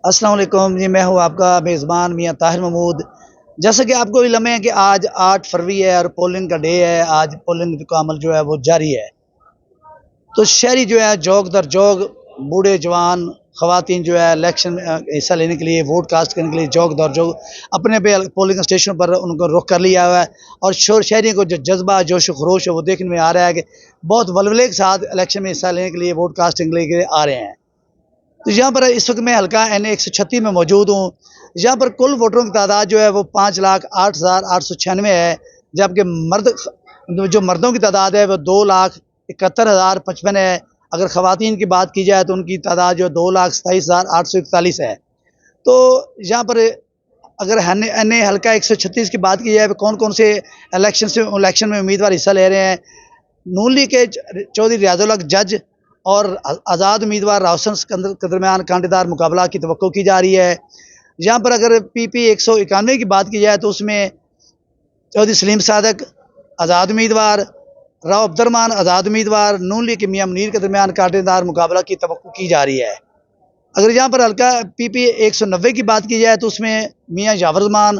السلام علیکم جی، میں ہوں آپ کا میزبان میاں طاہر محمود۔ جیسا کہ آپ کو علم ہے کہ آج 8 فروری ہے اور پولنگ کا ڈے ہے۔ آج پولنگ کا عمل جو ہے وہ جاری ہے، تو شہری جو ہے جوگ در جوگ، بوڑھے جوان خواتین جو ہے الیکشن حصہ لینے کے لیے، ووٹ کاسٹ کرنے کے لیے جوگ در جوگ اپنے پہ پولنگ اسٹیشن پر ان کو رخ کر لیا ہوا ہے۔ اور شہریوں کو جو جذبہ جوش و خروش ہے وہ دیکھنے میں آ رہا ہے کہ بہت ولولے کے ساتھ الیکشن میں حصہ لینے کے لیے، ووٹ کاسٹنگ کے لیے آ رہے ہیں۔ تو یہاں پر اس وقت میں حلقہ این 136 میں موجود ہوں۔ یہاں پر کل ووٹروں کی تعداد جو ہے وہ 5,08,896 ہے، جبکہ جو مردوں کی تعداد ہے وہ 2,71,055 ہے۔ اگر خواتین کی بات کی جائے تو ان کی تعداد جو 2,27,841 ہے۔ تو یہاں پر اگر حلقہ 136 کی بات کی جائے تو کون کون سے الیکشن میں امیدوار حصہ لے رہے ہیں؟ نون لیگ کے چودھری ریاض الحق جج اور آزاد امیدوار راوسن کے درمیان کانٹے دار مقابلہ کی توقع کی جا رہی ہے۔ یہاں پر اگر PP 191 کی بات کی جائے تو اس میں چودھری سلیم صادق آزاد امیدوار، راؤ عبدالرحمان آزاد امیدوار، نون لیگ کے میاں منیر کے درمیان کانٹے دار مقابلہ کی توقع کی جا رہی ہے۔ اگر یہاں پر حلقہ PP 190 کی بات کی جائے تو اس میں میاں یاور رحمان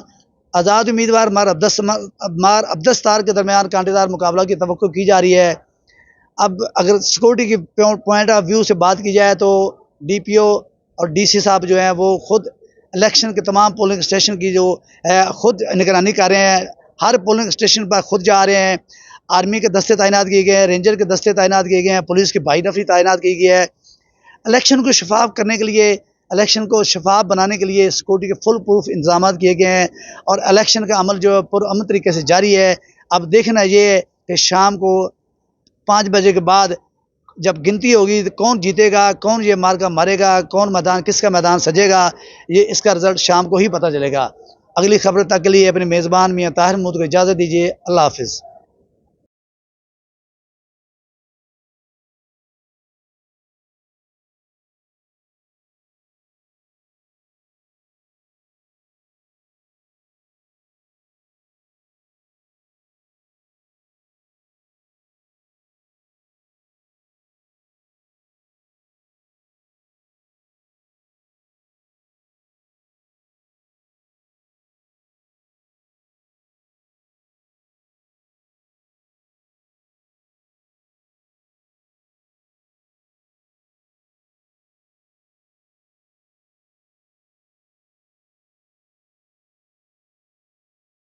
آزاد امیدوار مار عبدالستار کے درمیان کانٹے دار مقابلہ کی توقع کی جا رہی ہے۔ اب اگر سیکورٹی کی پوائنٹ آف ویو سے بات کی جائے تو DPO اور DC صاحب جو ہیں وہ خود الیکشن کے تمام پولنگ اسٹیشن کی جو ہے خود نگرانی کر رہے ہیں، ہر پولنگ اسٹیشن پر خود جا رہے ہیں۔ آرمی کے دستے تعینات کیے گئے ہیں، رینجر کے دستے تعینات کیے گئے ہیں، پولیس کی بھائی نفری تعینات کی گئی ہے۔ الیکشن کو شفاف کرنے کے لیے، الیکشن کو شفاف بنانے کے لیے سیکورٹی کے فل پروف انتظامات کیے گئے ہیں، اور الیکشن کا عمل جو پرامن طریقے سے جاری ہے۔ اب دیکھنا یہ ہے کہ شام کو 5 بجے کے بعد جب گنتی ہوگی تو کون جیتے گا، کون یہ مارکا مارے گا، کون میدان کس کا میدان سجے گا، یہ اس کا رزلٹ شام کو ہی پتہ چلے گا۔ اگلی خبر تک کے لیے اپنے میزبان میاں طاہر محمود کو اجازت دیجیے۔ اللہ حافظ۔